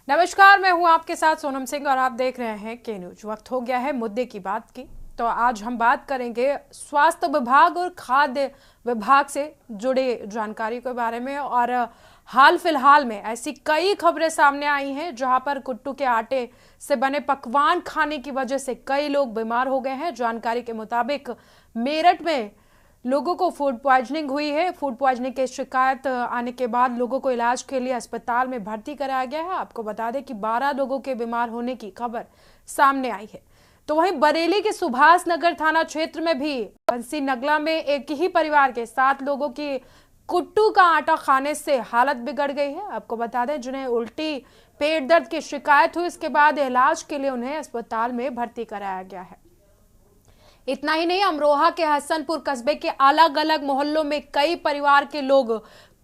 नमस्कार, मैं हूं आपके साथ सोनम सिंह और आप देख रहे हैं के न्यूज। वक्त हो गया है मुद्दे की बात की। तो आज हम बात करेंगे स्वास्थ्य विभाग और खाद्य विभाग से जुड़े जानकारी के बारे में। और हाल फिलहाल में ऐसी कई खबरें सामने आई हैं जहां पर कुट्टू के आटे से बने पकवान खाने की वजह से कई लोग बीमार हो गए हैं। जानकारी के मुताबिक मेरठ में लोगों को फूड पॉइजनिंग हुई है। फूड पॉइजनिंग की शिकायत आने के बाद लोगों को इलाज के लिए अस्पताल में भर्ती कराया गया है। आपको बता दें कि 12 लोगों के बीमार होने की खबर सामने आई है। तो वहीं बरेली के सुभाष नगर थाना क्षेत्र में भी बंसी नगला में एक ही परिवार के 7 लोगों की कुट्टू का आटा खाने से हालत बिगड़ गई है। आपको बता दें जिन्हें उल्टी, पेट दर्द की शिकायत हुई, इसके बाद इलाज के लिए उन्हें अस्पताल में भर्ती कराया गया है। इतना ही नहीं, अमरोहा के हसनपुर कस्बे के अलग अलग मोहल्लों में कई परिवार के लोग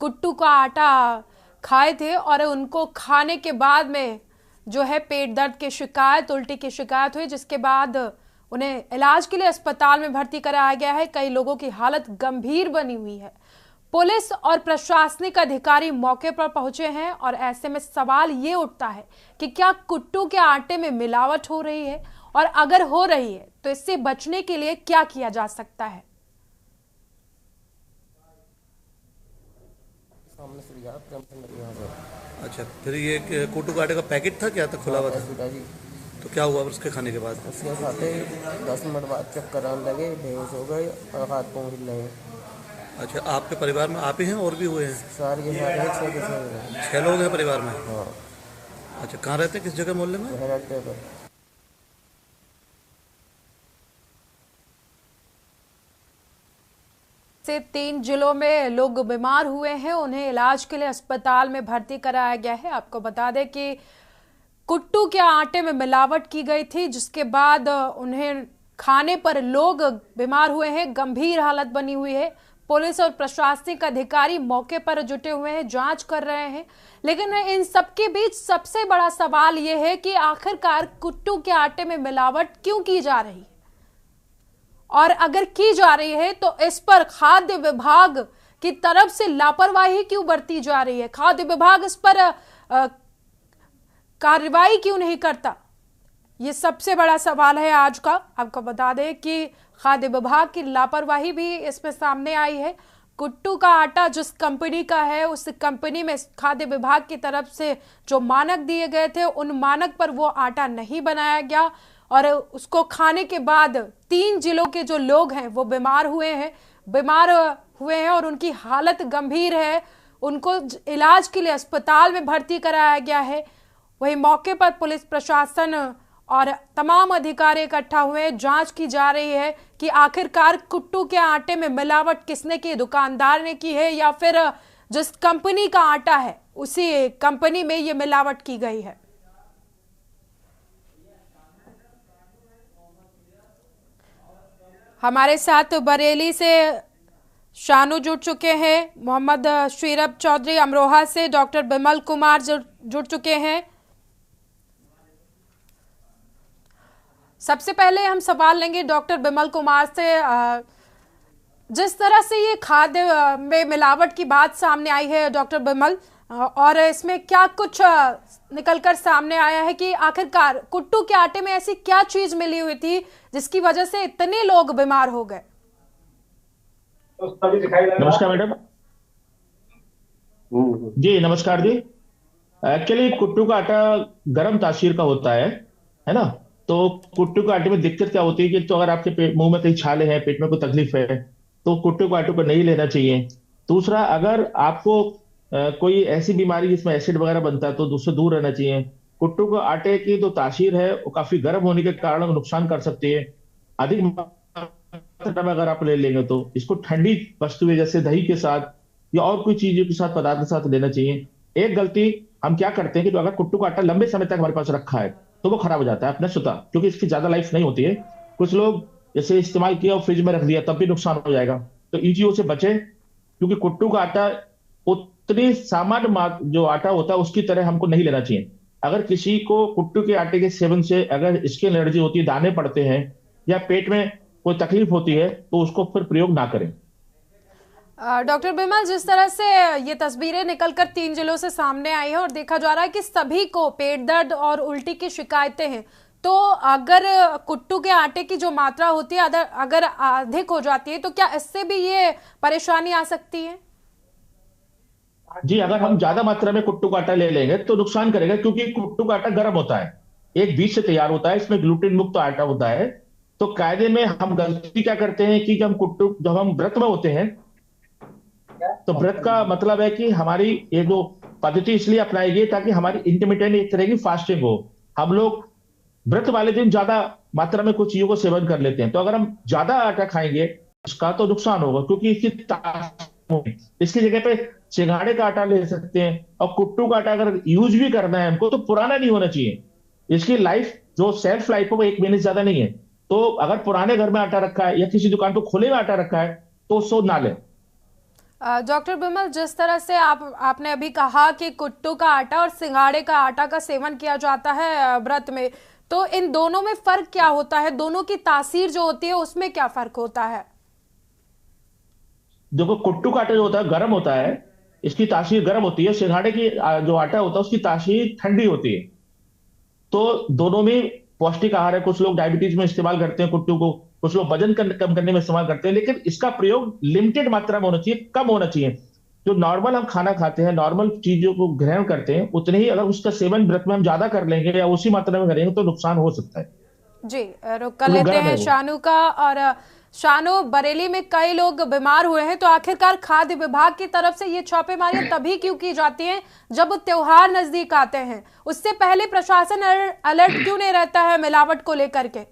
कुट्टू का आटा खाए थे और उनको खाने के बाद में जो है पेट दर्द की शिकायत, उल्टी की शिकायत हुई, जिसके बाद उन्हें इलाज के लिए अस्पताल में भर्ती कराया गया है। कई लोगों की हालत गंभीर बनी हुई है। पुलिस और प्रशासनिक अधिकारी मौके पर पहुंचे हैं और ऐसे में सवाल ये उठता है कि क्या कुट्टू के आटे में मिलावट हो रही है, और अगर हो रही है तो इससे बचने के लिए क्या किया जा सकता है। अच्छा, फिर ये कोटू काटे का पैकेट था, क्या था, खुला हुआ था? पिताजी तो क्या हुआ उसके खाने के बाद? उसके खाते 10 मिनट बाद चक्कर आने लगे, बेहोश हो गए और हाथ पाँव हिल रहे। अच्छा, आपके परिवार में आप ही हैं और भी हुए हैं? सारे के सारे 6 के 6 6 लोग हैं परिवार में? हाँ। अच्छा, कहाँ रहते हैं, किस जगह, मोहल्ले में? अड्डे पर। से 3 जिलों में लोग बीमार हुए हैं, उन्हें इलाज के लिए अस्पताल में भर्ती कराया गया है। आपको बता दें कि कुट्टू के आटे में मिलावट की गई थी, जिसके बाद उन्हें खाने पर लोग बीमार हुए हैं, गंभीर हालत बनी हुई है। पुलिस और प्रशासनिक अधिकारी मौके पर जुटे हुए हैं, जांच कर रहे हैं। लेकिन इन सबके बीच सबसे बड़ा सवाल यह है कि आखिरकार कुट्टू के आटे में मिलावट क्यों की जा रही है, और अगर की जा रही है तो इस पर खाद्य विभाग की तरफ से लापरवाही क्यों बरती जा रही है। खाद्य विभाग इस पर कार्रवाई क्यों नहीं करता, ये सबसे बड़ा सवाल है आज का। आपको बता दें कि खाद्य विभाग की लापरवाही भी इसमें सामने आई है। कुट्टू का आटा जिस कंपनी का है, उस कंपनी में खाद्य विभाग की तरफ से जो मानक दिए गए थे, उन मानक पर वो आटा नहीं बनाया गया और उसको खाने के बाद 3 जिलों के जो लोग हैं वो बीमार हुए हैं और उनकी हालत गंभीर है। उनको इलाज के लिए अस्पताल में भर्ती कराया गया है। वहीं मौके पर पुलिस प्रशासन और तमाम अधिकारी इकट्ठा हुए, जांच की जा रही है कि आखिरकार कुट्टू के आटे में मिलावट किसने की, दुकानदार ने की है या फिर जिस कंपनी का आटा है उसी कंपनी में ये मिलावट की गई है। हमारे साथ बरेली से शानू जुड़ चुके हैं, मोहम्मद श्रीरब चौधरी अमरोहा से, डॉक्टर बिमल कुमार जुड़ चुके हैं। सबसे पहले हम सवाल लेंगे डॉक्टर बिमल कुमार से। जिस तरह से ये खाद्य में मिलावट की बात सामने आई है डॉक्टर बिमल, और इसमें क्या कुछ निकलकर सामने आया है कि आखिरकार कुट्टू के आटे में ऐसी क्या चीज मिली हुई थी जिसकी वजह से इतने लोग बीमार हो गए? नमस्कार मैडम। जी नमस्कार जी। एक्चुअली कुट्टू का आटा गर्म तासीर का होता है ना। तो कुट्टू के आटे में दिक्कत क्या होती है कि तो अगर आपके मुंह में कहीं छाले हैं, पेट में कोई तकलीफ है, तो कुट्टू के आटे को नहीं लेना चाहिए। दूसरा, अगर आपको कोई ऐसी बीमारी जिसमें एसिड वगैरह बनता है तो उससे दूर रहना चाहिए। कुट्टू के आटे की जो तासीर है वो काफी गर्म होने के कारण नुकसान कर सकती है। अधिक मात्रा में अगर आप ले लेंगे तो इसको ठंडी वस्तुएं जैसे दही के साथ या और कोई चीजों के साथ, पदार्थ के साथ लेना चाहिए। एक गलती हम क्या करते हैं कि अगर कुट्टू का आटा लंबे समय तक हमारे पास रखा है तो वो खराब हो जाता है अपने स्वतः, क्योंकि इसकी ज्यादा लाइफ नहीं होती है। कुछ लोग जैसे इस्तेमाल किया और फ्रिज में रख दिया तब भी नुकसान हो जाएगा। तो इन चीजों से बचे, क्योंकि कुट्टू का आटा उतनी सामान्य जो आटा होता है उसकी तरह हमको नहीं लेना चाहिए। अगर किसी को कुट्टू के आटे के सेवन से अगर स्किन एलर्जी होती है, दाने पड़ते हैं या पेट में कोई तकलीफ होती है, तो उसको फिर प्रयोग ना करें। डॉक्टर बिमल, जिस तरह से ये तस्वीरें निकलकर 3 जिलों से सामने आई है और देखा जा रहा है कि सभी को पेट दर्द और उल्टी की शिकायतें हैं, तो अगर कुट्टू के आटे की जो मात्रा होती है अगर अधिक हो जाती है तो क्या इससे भी ये परेशानी आ सकती है? जी, अगर हम ज्यादा मात्रा में कुट्टू का आटा ले लेंगे तो नुकसान करेगा, क्योंकि कुट्टू का आटा गर्म होता है, एक बीज से तैयार होता है, इसमें ग्लूटेन मुक्त आटा होता है। तो कायदे में हम गलती क्या करते हैं कि जब हम व्रत में होते हैं, तो व्रत का मतलब है कि हमारी ये जो पद्धति इसलिए अपनाई गई ताकि हमारी इंटरमिटेंट एक तरह की फास्टिंग हो। हम लोग व्रत वाले दिन ज्यादा मात्रा में कुछ चीजों को सेवन कर लेते हैं, तो अगर हम ज्यादा आटा खाएंगे उसका तो नुकसान होगा, क्योंकि इसकी जगह पे सिंघाड़े का आटा ले सकते हैं। और कुट्टू का आटा अगर यूज भी करना है हमको तो पुराना नहीं होना चाहिए, इसकी लाइफ जो सेल्फ लाइफ है वो 1 महीने से ज्यादा नहीं है। तो अगर पुराने घर में आटा रखा है या किसी दुकान पे खुले में आटा रखा है तो उसको ना लें। डॉक्टर बिमल, जिस तरह से आपने अभी कहा कि कुट्टू का आटा और सिंघाड़े का आटा का सेवन किया जाता है व्रत में, तो इन दोनों में फर्क क्या होता है? दोनों की तासीर जो होती है उसमें क्या फर्क होता है? देखो, कुट्टू का आटा जो होता है गर्म होता है, इसकी तासीर गर्म होती है। सिंघाड़े की जो आटा होता है उसकी तासीर ठंडी होती है। तो दोनों में पौष्टिक आहार है। कुछ लोग डायबिटीज में इस्तेमाल करते हैं कुट्टू को, कुछ लोग वजन कम करने में इस्तेमाल करते हैं, लेकिन इसका प्रयोग लिमिटेड मात्रा में होना चाहिए, कम होना चाहिए। जो नॉर्मल हम खाना खाते हैं, नॉर्मल चीजों को ग्रहण करते हैं, उतने ही अगर उसका सेवन व्रत में हम ज्यादा कर लेंगे या उसी मात्रा में करेंगे तो नुकसान हो सकता है। जी, रुक कर लेते हैं शानू का। और शानू, बरेली में कई लोग बीमार हुए हैं, तो आखिरकार खाद्य विभाग की तरफ से ये छापेमारियां तभी क्यों की जाती हैं जब त्योहार नजदीक आते हैं? उससे पहले प्रशासन अलर्ट क्यों नहीं रहता है मिलावट को लेकर के?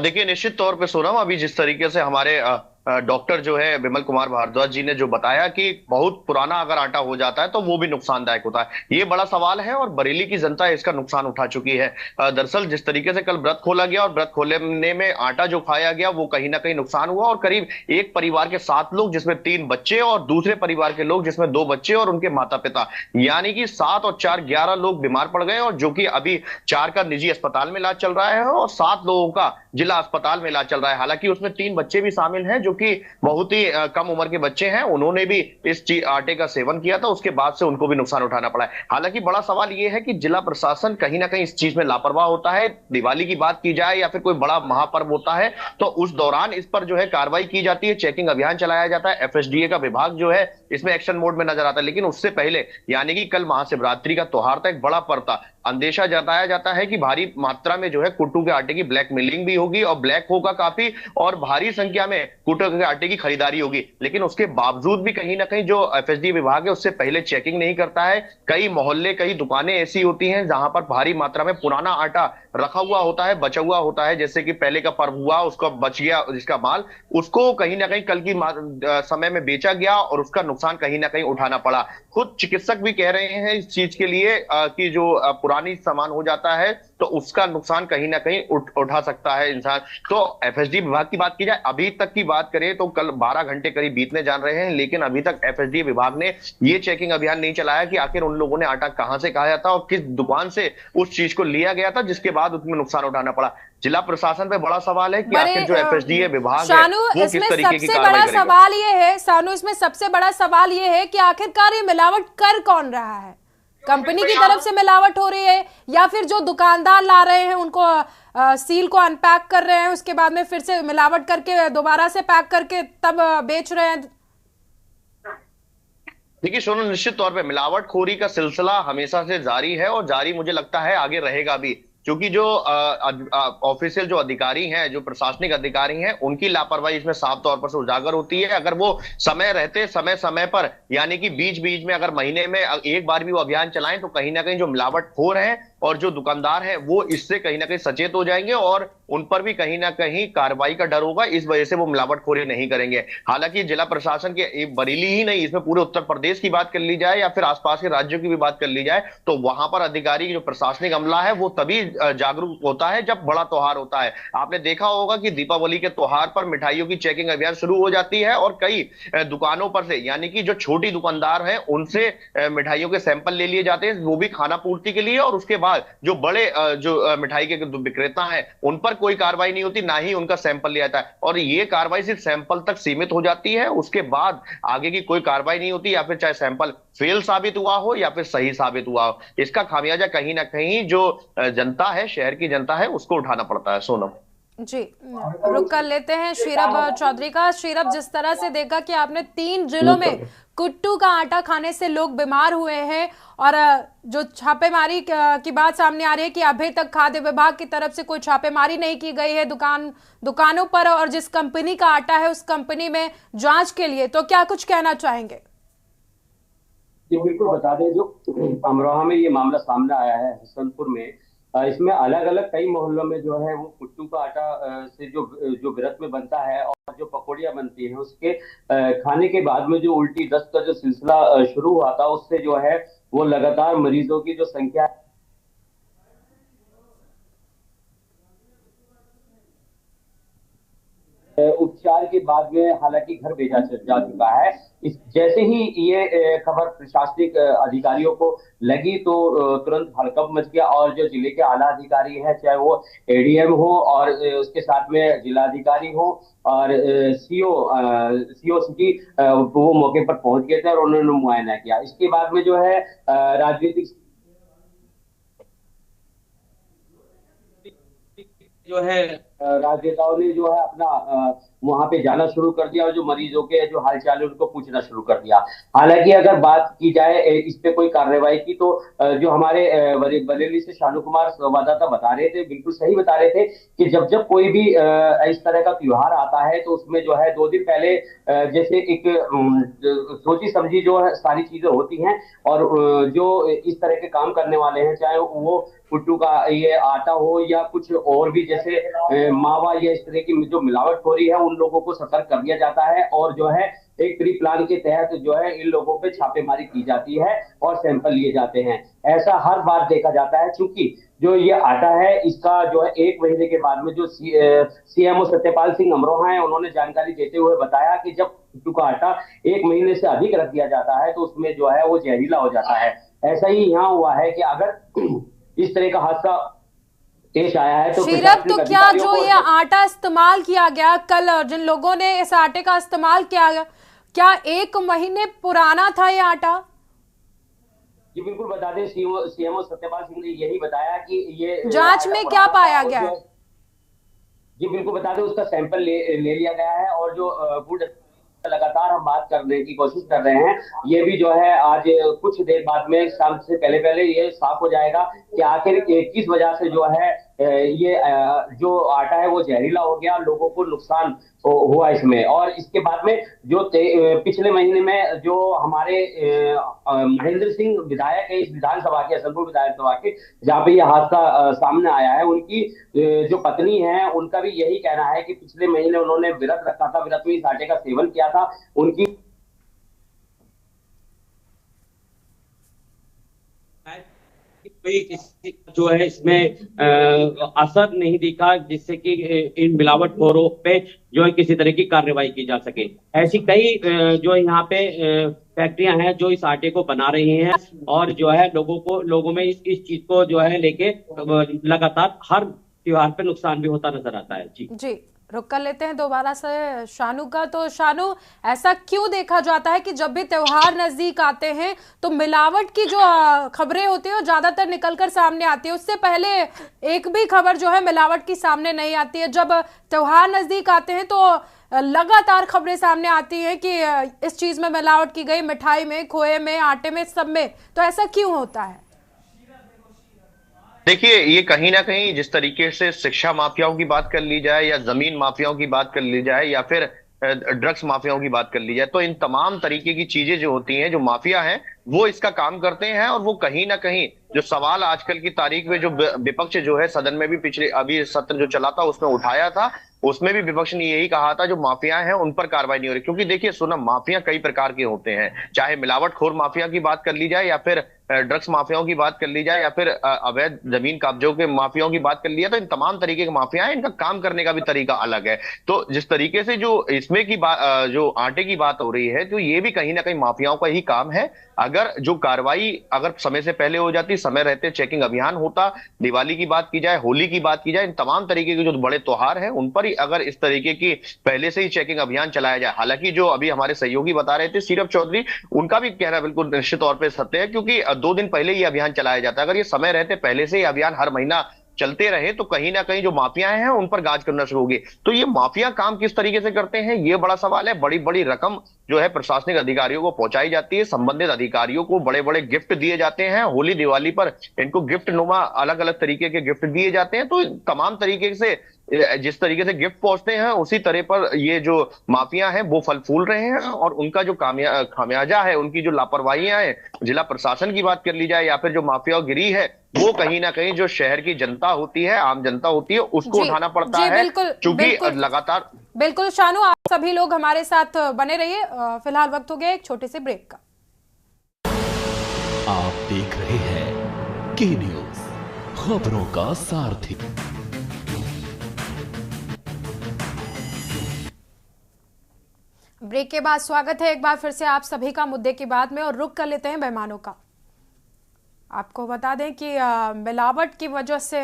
देखिए, निश्चित तौर पे सोनम, अभी जिस तरीके से हमारे डॉक्टर जो है विमल कुमार भारद्वाज जी ने जो बताया कि बहुत पुराना अगर आटा हो जाता है तो वो भी नुकसानदायक होता है, ये बड़ा सवाल है और बरेली की जनता इसका नुकसान उठा चुकी है। दरअसल जिस तरीके से कल व्रत खोला गया और व्रत खोलने में आटा जो खाया गया वो कहीं ना कहीं नुकसान हुआ, और करीब एक परिवार के 7 लोग जिसमें 3 बच्चे और दूसरे परिवार के लोग जिसमें 2 बच्चे और उनके माता पिता, यानी कि 7 और 4 11 लोग बीमार पड़ गए, और जो कि अभी 4 का निजी अस्पताल में इलाज चल रहा है और 7 लोगों का जिला अस्पताल में इलाज चल रहा है। हालांकि उसमें 3 बच्चे भी शामिल हैं जो कि बहुत ही कम उम्र के बच्चे हैं, उन्होंने भी इस आटे का सेवन किया था, उसके बाद से उनको भी नुकसान उठाना पड़ा है। हालांकि बड़ा सवाल यह है कि जिला प्रशासन कहीं ना कहीं इस चीज में लापरवाह होता है। दिवाली की बात की जाए या फिर कोई बड़ा महापर्व होता है तो उस दौरान इस पर जो है कार्रवाई की जाती है, चेकिंग अभियान चलाया जाता है, एफएसडीए का विभाग जो है इसमें एक्शन मोड में नजर आता है। लेकिन उससे पहले यानी कि कल महाशिवरात्रि का त्योहार था, एक बड़ा पर्व था, अंदेशा जताया जाता है कि भारी मात्रा में जो है कुट्टू के आटे की ब्लैक मिलिंग भी होगी और ब्लैक होगा काफी, और भारी संख्या में कुट्टू के आटे की खरीदारी होगी। लेकिन उसके बावजूद भी कहीं ना कहीं जो एफएसडी विभाग है उससे पहले चेकिंग नहीं करता है। कई मोहल्ले, कई दुकानें ऐसी होती हैं जहां पर भारी मात्रा में पुराना आटा रखा हुआ होता है, बचा हुआ होता है, जैसे कि पहले का पर्व हुआ उसका बच गया जिसका माल, उसको कहीं ना कहीं कल की समय में बेचा गया और उसका नुकसान कहीं ना कहीं उठाना पड़ा। खुद चिकित्सक भी कह रहे हैं इस चीज के लिए कि जो पुरानी सामान हो जाता है तो उसका नुकसान कहीं ना कहीं उठा सकता है इंसान। तो एफएसडी विभाग की बात की जाए, अभी तक की बात करें तो कल 12 घंटे करीब बीतने जान रहे हैं, लेकिन अभी तक एफएसडी विभाग ने ये चेकिंग अभियान नहीं चलाया कि आखिर उन लोगों ने आटा कहां से खाया था और किस दुकान से उस चीज को लिया गया था जिसके बाद उसमें नुकसान उठाना पड़ा। जिला प्रशासन पे बड़ा सवाल है कि आखिर जो एफएसडीए विभाग है वो किस तरीके की कार्रवाई करेगा। सवाल ये है सानू, इसमें सबसे बड़ा सवाल ये है कि आखिरकार ये मिलावट कर कौन रहा है? कंपनी की तरफ से मिलावट हो रही है या फिर जो दुकानदार ला रहे हैं उनको सील को अनपैक कर रहे हैं, उसके बाद में फिर से मिलावट करके दोबारा से पैक करके तब बेच रहे हैं? देखिए सोनू, निश्चित तौर पे मिलावटखोरी का सिलसिला हमेशा से जारी है और जारी मुझे लगता है आगे रहेगा भी, क्योंकि जो ऑफिशियल जो अधिकारी हैं, जो प्रशासनिक अधिकारी हैं, उनकी लापरवाही इसमें साफ तौर पर से उजागर होती है। अगर वो समय रहते समय समय पर यानी कि बीच बीच में अगर महीने में एक बार भी वो अभियान चलाएं तो कहीं ना कहीं जो मिलावटखोर हैं और जो दुकानदार हैं वो इससे कहीं ना कहीं सचेत हो जाएंगे और उन पर भी कहीं ना कहीं कार्रवाई का डर होगा, इस वजह से वो मिलावटखोरी नहीं करेंगे। हालांकि जिला प्रशासन के बरेली ही नहीं, इसमें पूरे उत्तर प्रदेश की बात कर ली जाए या फिर आसपास के राज्यों की भी बात कर ली जाए तो वहां पर अधिकारी जो प्रशासनिक अमला है वो तभी जागरूक होता है जब बड़ा त्योहार होता है। आपने देखा होगा कि दीपावली के त्योहार पर मिठाइयों की चेकिंग अभियान शुरू हो जाती है और कई दुकानों पर से यानी कि जो छोटी दुकानदार हैं उनसे मिठाइयों के सैंपल ले लिए जाते हैं, वो भी खाना पूर्ति के लिए, और उसके बाद जो बड़े जो मिठाई के विक्रेता हैं उन पर कोई कार्रवाई नहीं होती, ना ही उनका सैंपल लिया जाता है। और ये कार्रवाई सिर्फ सैंपल तक सीमित हो जाती है, उसके बाद आगे की कोई कार्रवाई नहीं होती, या फिर चाहे सैंपल फेल साबित हुआ हो या फिर सही साबित हुआ हो। इसका खामियाजा कहीं ना कहीं जो जनता है, शहर की जनता है, उसको उठाना पड़ता है। सोनम जी, रुक कर लेते हैं शीरब चौधरी का। शीरब, जिस तरह से देखा कि आपने 3 जिलों में कुट्टू का आटा खाने से लोग बीमार हुए हैं और जो छापेमारी की बात सामने आ रही है कि अभी तक खाद्य विभाग की तरफ से कोई छापेमारी नहीं की गई है दुकानों पर, और जिस कंपनी का आटा है उस कंपनी में जांच के लिए, तो क्या कुछ कहना चाहेंगे? जी बिल्कुल, बता दें, जो अमरोहा में ये मामला सामने आया है हसनपुर में, इसमें अलग अलग कई मोहल्लों में जो है वो कुट्टू का आटा से जो व्रत में बनता है और जो पकौड़ियाँ बनती हैं उसके खाने के बाद में जो उल्टी दस्त का जो सिलसिला शुरू हुआ था, उससे जो है वो लगातार मरीजों की जो संख्या उपचार के बाद में हालांकि घर भेजा जा चुका है। इस जैसे ही ये खबर प्रशासनिक अधिकारियों को लगी तो तुरंत हड़कंप मच गया और जो जिले के आला अधिकारी हैं, चाहे वो एडीएम हो और उसके साथ में जिलाधिकारी हो और सीओ सिटी, वो मौके पर पहुंच गए थे और उन्होंने मुआयना किया। इसके बाद में जो है राजनीतिक जो है राजनेताओं ने जो है अपना वहां पे जाना शुरू कर दिया और जो मरीजों के जो हालचाल है उनको पूछना शुरू कर दिया। हालांकि अगर बात की जाए इस पे कोई कार्रवाई की, तो जो हमारे बरेली से शानू कुमार संवाददाता बता रहे थे, बिल्कुल सही बता रहे थे कि जब जब कोई भी इस तरह का त्योहार आता है तो उसमें जो है 2 दिन पहले जैसे एक सोची समझी जो है सारी चीजें होती हैं और जो इस तरह के काम करने वाले हैं, चाहे वो कुट्टू का ये आटा हो या कुछ और भी जैसे मावा या इस तरह की जो मिलावटखोरी है, उन लोगों को सतर्क कर दिया जाता है और जो है एक प्री प्लान के तहत जो है इन लोगों पे छापेमारी की जाती है और सैंपल लिए जाते हैं। ऐसा हर बार देखा जाता है, क्योंकि जो ये आटा है इसका जो है 1 महीने के बाद में जो सीएमओ सत्यपाल सिंह अमरोहा है, उन्होंने जानकारी देते हुए बताया कि जब कुट्टू का आटा 1 महीने से अधिक रख दिया जाता है तो उसमें जो है वो जहरीला हो जाता है। ऐसा ही यहाँ हुआ है कि अगर इस तरह का हादसा पेश आया है तो शीरब, तो क्या जो ये आटा इस्तेमाल किया गया कल, जिन लोगों ने इस आटे का इस्तेमाल किया गया, क्या 1 महीने पुराना था ये आटा? जी बिल्कुल, बता दें, सीएमओ सत्यपाल सिंह ने यही बताया कि ये जांच में क्या पाया गया है? जी बिल्कुल, बता दें, उसका सैंपल ले लिया गया है और जो फूड लगातार हम बात करने की कोशिश कर रहे हैं, ये भी जो है आज कुछ देर बाद में शाम से पहले ये साफ हो जाएगा कि आखिर किस वजह से जो है ये जो आटा है वो जहरीला हो गया, लोगों को नुकसान हुआ इसमें। और इसके बाद में जो पिछले महीने में जो हमारे महेंद्र सिंह विधायक है इस विधानसभा के, हसनपुर विधानसभा के, जहाँ पे ये हादसा सामने आया है, उनकी जो पत्नी है उनका भी यही कहना है कि पिछले महीने उन्होंने व्रत रखा था, व्रत में इस आटे का सेवन किया था। उनकी कोई किसी जो है इसमें असर नहीं दिखा जिससे कि इन मिलावटखोरों पे जो है किसी तरह की कार्रवाई की जा सके। ऐसी कई जो यहाँ पे फैक्ट्रियां हैं जो इस आटे को बना रही हैं और जो है लोगों में इस चीज को जो है लेके लगातार हर त्योहार पे नुकसान भी होता नजर आता है। जी रुक कर लेते हैं दोबारा से शानू का। तो शानू, ऐसा क्यों देखा जाता है कि जब भी त्योहार नजदीक आते हैं तो मिलावट की जो खबरें होती है वो ज्यादातर निकलकर सामने आती है, उससे पहले एक भी खबर जो है मिलावट की सामने नहीं आती है? जब त्योहार नजदीक आते हैं तो लगातार खबरें सामने आती हैं कि इस चीज में मिलावट की गई, मिठाई में, खोए में, आटे में, सब में। तो ऐसा क्यों होता है? देखिए, ये कहीं ना कहीं जिस तरीके से शिक्षा माफियाओं की बात कर ली जाए या जमीन माफियाओं की बात कर ली जाए या फिर ड्रग्स माफियाओं की बात कर ली जाए, तो इन तमाम तरीके की चीजें जो होती हैं, जो माफिया हैं, वो इसका काम करते हैं। और वो कहीं ना कहीं जो सवाल आजकल की तारीख में जो विपक्ष जो है सदन में भी पिछले अभी सत्र जो चला था उसमें उठाया था, उसमें भी विपक्ष ने यही कहा था जो माफिया हैं उन पर कार्रवाई नहीं हो रही। क्योंकि देखिए सोना, माफिया कई प्रकार के होते हैं, चाहे मिलावटखोर माफिया की बात कर ली जाए या फिर ड्रग्स माफियाओं की बात कर ली जाए या फिर अवैध जमीन कब्जों के माफियाओं की बात कर ली जाए, तो इन तमाम तरीके के माफिया हैं, इनका काम करने का भी तरीका अलग है। तो जिस तरीके से जो इसमें की बात, जो आटे की बात हो रही है, तो ये भी कहीं ना कहीं माफियाओं का ही काम है। अगर जो कार्रवाई अगर समय से पहले हो जाती, समय रहते चेकिंग अभियान होता। दिवाली की बात की जाए, होली की बात की जाए, इन तमाम तरीके के जो बड़े त्योहार हैं उन पर ही अगर इस तरीके की पहले से ही चेकिंग अभियान चलाया जाए। हालांकि जो अभी हमारे सहयोगी बता रहे थे सीरप चौधरी, उनका भी कहना बिल्कुल निश्चित तौर पर सत्य है, क्योंकि 2 दिन पहले ये अभियान चलाया जाता है। अगर ये समय रहते पहले से ही अभियान हर महीना चलते रहे तो कहीं ना कहीं जो माफियाएं हैं उन पर गाज करना शुरू होगी। तो ये माफिया काम किस तरीके से करते हैं, ये बड़ा सवाल है। बड़ी बड़ी रकम जो है प्रशासनिक अधिकारियों को पहुंचाई जाती है, संबंधित अधिकारियों को बड़े बड़े गिफ्ट दिए जाते हैं, होली दिवाली पर इनको गिफ्ट नुमा अलग अलग तरीके के गिफ्ट दिए जाते हैं। तो तमाम तरीके से जिस तरीके से गिफ्ट पहुंचते हैं उसी तरह पर ये जो माफिया हैं वो फल फूल रहे हैं, और उनका जो खामियाजा है, उनकी जो लापरवाहियां हैं, जिला प्रशासन की बात कर ली जाए या फिर जो माफियागिरी है, वो कहीं ना कहीं जो शहर की जनता होती है, आम जनता होती है, उसको उठाना पड़ता है, क्योंकि लगातार। बिल्कुल शानू, आप सभी लोग हमारे साथ बने रहिए। फिलहाल वक्त हो गया एक छोटे से ब्रेक का। आप देख रहे हैं के न्यूज, खबरों का सारथी। ब्रेक के बाद स्वागत है एक बार फिर से आप सभी का मुद्दे की बात में, और रुक कर लेते हैं मेहमानों का। आपको बता दें कि मिलावट की वजह से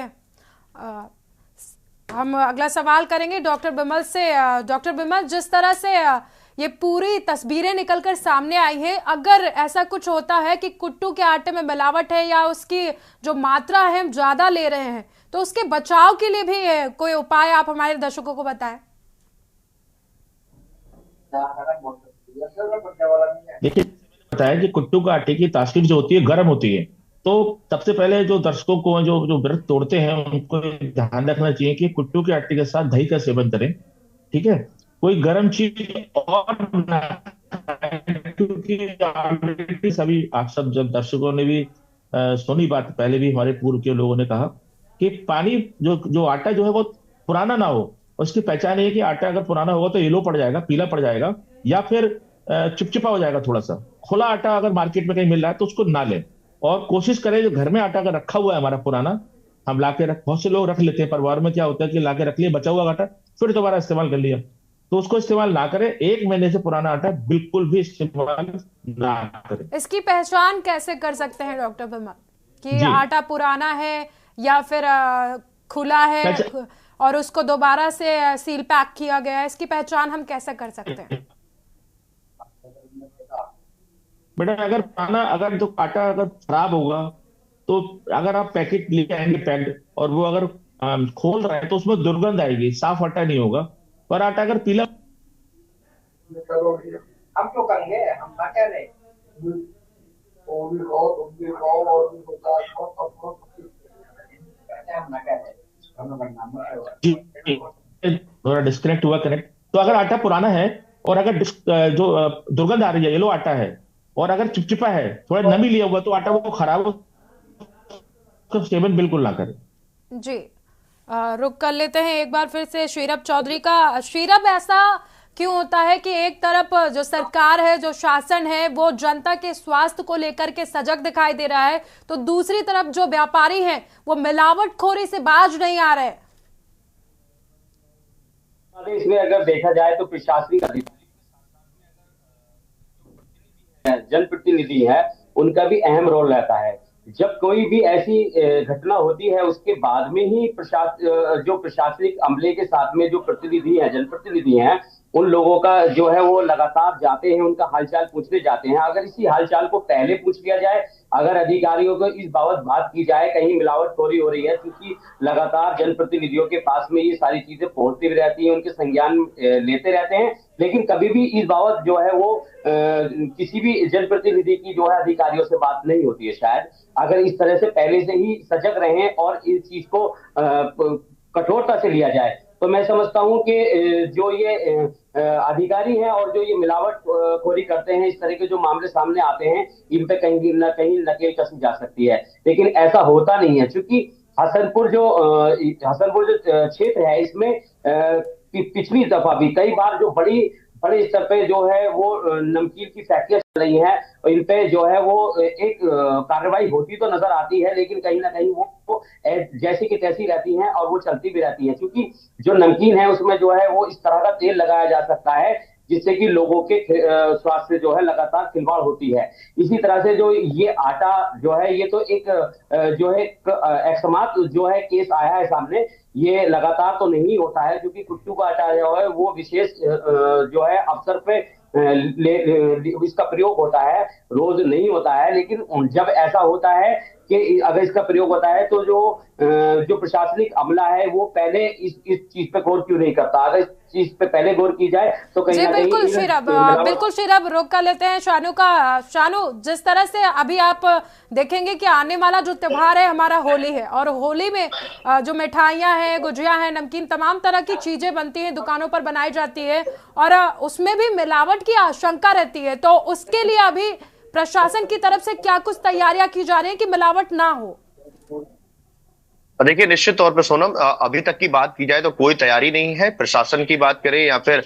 हम अगला सवाल करेंगे डॉक्टर बिमल से। डॉक्टर बिमल, जिस तरह से ये पूरी तस्वीरें निकलकर सामने आई है, अगर ऐसा कुछ होता है कि कुट्टू के आटे में मिलावट है या उसकी जो मात्रा है हम ज्यादा ले रहे हैं, तो उसके बचाव के लिए भी कोई उपाय आप हमारे दर्शकों को बताएं। देखिए, बताया कि कुट्टू का आटे की तासीर जो होती है गर्म होती है, तो सबसे पहले जो दर्शकों को जो जो व्रत तोड़ते हैं उनको ध्यान रखना चाहिए कि कुट्टू के आटे के साथ दही का सेवन करें। ठीक है, कोई गर्म चीज और ना खाएं, क्योंकि ऑलरेडी सभी आप सब जब दर्शकों ने भी सुनी बात, पहले भी हमारे पूर्व के लोगों ने कहा कि पानी जो जो आटा जो है वो पुराना ना हो। उसकी पहचान ये है कि आटा अगर पुराना होगा तो येलो पड़ जाएगा, पीला पड़ जाएगा, या फिर चिपचिपा हो जाएगा थोड़ा सा। खुला आटा अगर मार्केट में कहीं मिल रहा है तो उसको ना लें, और कोशिश करें जो घर में आटा अगर रखा हुआ है हमारा पुराना, हम लाके बहुत से लोग रख लेते हैं परिवार में, क्या होता है कि लाके रख लिया बचा हुआ आटा, फिर दोबारा इस्तेमाल कर लिया, तो उसको इस्तेमाल ना करें। 1 महीने से पुराना आटा बिल्कुल भी इस्तेमाल ना करें। इसकी पहचान कैसे कर सकते हैं डॉक्टर बिमल कि आटा पुराना है या फिर खुला है और उसको दोबारा से सील पैक किया गया है? इसकी पहचान हम कैसे कर सकते हैं? बेटा, अगर जो आटा अगर खराब होगा तो अगर आप पैकेट लेके आएंगे पैक्ड, और वो अगर खोल रहे हैं तो उसमें दुर्गंध आएगी, साफ आटा नहीं होगा। पर आटा अगर पीला, हम तो करेंगे, हम ना कह रहे थोड़ा डिस्कनेक्ट हुआ कनेक्ट। तो अगर आटा पुराना है और अगर जो दुर्गंध आ रही है, येलो आटा है, और अगर चिपचिपा है, थोड़ा नमी लिया हुआ, तो आटा वो खराब हो, तो सेवन बिल्कुल ना करें। जी, रुक कर लेते हैं एक बार फिर से श्रीरप चौधरी का। श्रीरप, ऐसा क्यों होता है कि एक तरफ जो सरकार है, जो शासन है, वो जनता के स्वास्थ्य को लेकर के सजग दिखाई दे रहा है, तो दूसरी तरफ जो व्यापारी हैं वो मिलावटखोरी से बाज नहीं आ रहे? इसमें अगर देखा जाए तो प्रशासनिक जनप्रतिनिधि है, उनका भी अहम रोल रहता है। जब कोई भी ऐसी घटना होती है उसके बाद में ही जो प्रशासनिक अमले के साथ में जो प्रतिनिधि हैं, जनप्रतिनिधि हैं, उन लोगों का जो है वो लगातार जाते हैं, उनका हालचाल पूछने जाते हैं। अगर इसी हालचाल को पहले पूछ लिया जाए, अगर अधिकारियों को इस बाबत बात की जाए कहीं मिलावटखोरी हो रही है, क्योंकि लगातार जनप्रतिनिधियों के पास में ये सारी चीजें पहुंचती भी रहती हैं, उनके संज्ञान लेते रहते हैं, लेकिन कभी भी इस बाबत जो है वो किसी भी जनप्रतिनिधि की जो है अधिकारियों से बात नहीं होती है। शायद अगर इस तरह से पहले से ही सजग रहें और इस चीज को कठोरता से लिया जाए, तो मैं समझता हूं कि जो ये अधिकारी हैं और जो ये मिलावटखोरी करते हैं, इस तरह के जो मामले सामने आते हैं, इन पे कहीं ना कहीं नकेल कसी जा सकती है। लेकिन ऐसा होता नहीं है, क्योंकि हसनपुर जो क्षेत्र है, इसमें पिछली दफा भी कई बार जो बड़े स्तर पे जो है वो नमकीन की फैक्ट्रियां चल रही हैं, इन पे जो है वो एक कार्रवाई होती तो नजर आती है, लेकिन कहीं ना कहीं वो जैसी की तैसी रहती हैं और वो चलती भी रहती है। क्योंकि जो नमकीन है उसमें जो है वो इस तरह का तेल लगाया जा सकता है जिससे कि लोगों के स्वास्थ्य जो है लगातार खिलवाड़ होती है। इसी तरह से जो ये आटा जो है, ये तो एक जो है एकस्मात जो है केस आया है सामने, ये लगातार तो नहीं होता है, क्योंकि कुट्टू का आटा जो है वो विशेष जो है अवसर पे इसका प्रयोग होता है, रोज नहीं होता है। लेकिन जब ऐसा होता है कि अगर इसका प्रयोग होता है तो जो प्रशासनिक अमला है वो पहले इस चीज पे गौर क्यों नहीं करता? अगर इस चीज पे पहले गौर की जाए तो कहीं ना कहीं बिल्कुल शीरब रोक कर लेते हैं शानू का। शानू, जिस तरह से अभी आप देखेंगे कि आने वाला जो त्योहार है हमारा होली है, और होली में जो मिठाइयां हैं, गुजिया हैं, नमकीन, तमाम तरह की चीजें बनती हैं, दुकानों पर बनाई जाती है, और उसमें भी मिलावट की आशंका रहती है। तो उसके लिए अभी प्रशासन की तरफ से क्या कुछ तैयारियां की जा रही हैं कि मिलावट ना हो? देखिए, निश्चित तौर पर सोनम, अभी तक की बात की जाए तो कोई तैयारी नहीं है। प्रशासन की बात करें या फिर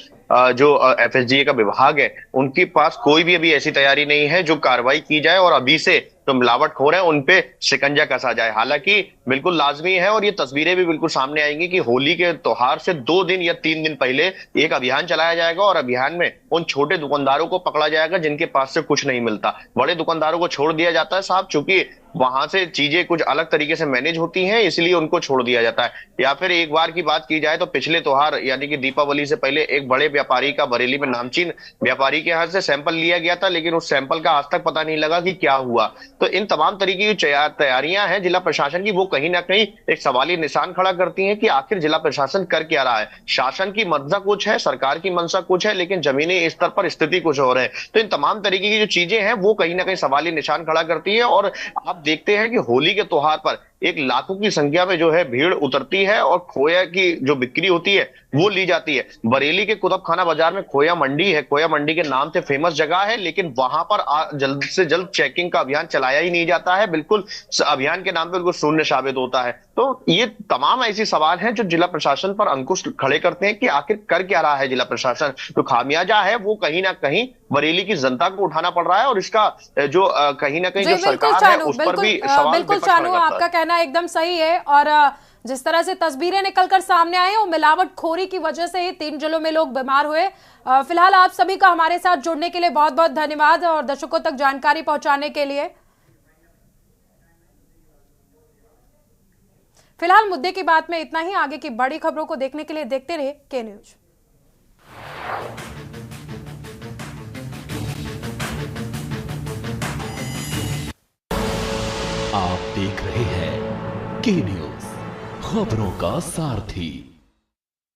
जो एफएसडीए का विभाग है, उनके पास कोई भी अभी ऐसी तैयारी नहीं है जो कार्रवाई की जाए और अभी से जो मिलावटखोर है उन पे शिकंजा कसा जाए। हालांकि बिल्कुल लाजमी है, और ये तस्वीरें भी बिल्कुल सामने आएंगी कि होली के त्योहार से 2 दिन या 3 दिन पहले एक अभियान चलाया जाएगा, और अभियान में उन छोटे दुकानदारों को पकड़ा जाएगा जिनके पास से कुछ नहीं मिलता। बड़े दुकानदारों को छोड़ दिया जाता है साहब, चूंकि वहां से चीजें कुछ अलग तरीके से मैनेज होती हैं, इसलिए उनको छोड़ दिया जाता है। या फिर एक बार की बात की जाए तो पिछले त्योहार यानी कि दीपावली से पहले एक बड़े व्यापारी का, बरेली में नामचीन व्यापारी के यहाँ से सैंपल लिया गया था, लेकिन उस सैंपल का आज तक पता नहीं लगा कि क्या हुआ। तो इन तमाम तरीके की तैयारियां हैं जिला प्रशासन की, वो कहीं ना कहीं एक सवाली निशान खड़ा करती हैं कि आखिर जिला प्रशासन कर क्या रहा है। शासन की मंशा कुछ है, सरकार की मंशा कुछ है, लेकिन जमीनी स्तर पर स्थिति कुछ और है। तो इन तमाम तरीके की जो चीजें हैं वो कहीं ना कहीं सवाली निशान खड़ा करती है। और आप देखते हैं कि होली के त्योहार पर एक लाखों की संख्या में जो है भीड़ उतरती है, और खोया की जो बिक्री होती है वो ली जाती है। बरेली के कुतुब खाना बाजार में खोया मंडी है, खोया मंडी के नाम से फेमस जगह है, लेकिन वहां पर जल्द से जल्द चेकिंग का अभियान चलाया ही नहीं जाता है। बिल्कुल अभियान के नाम पर बिल्कुल शून्य साबित होता है। तो ये तमाम ऐसी सवाल हैं जो जिला प्रशासन पर अंकुश खड़े करते हैं कि आखिर कर क्या रहा है जिला प्रशासन। तो खामियाजा है वो कहीं ना कहीं बरेली की जनता को उठाना पड़ रहा है, और इसका जो कहीं ना कहीं जो सरकार है उस पर भी सवाल। बिल्कुल शानू, आपका कहना एकदम सही है। और जिस तरह से तस्वीरें निकलकर सामने आई, वो मिलावटखोरी की वजह से ही 3 जिलों में लोग बीमार हुए। फिलहाल आप सभी का हमारे साथ जुड़ने के लिए बहुत बहुत धन्यवाद, और दर्शकों तक जानकारी पहुंचाने के लिए। फिलहाल मुद्दे की बात में इतना ही। आगे की बड़ी खबरों को देखने के लिए देखते रहे के न्यूज। आप देख रहे हैं के न्यूज, खबरों का सारथी।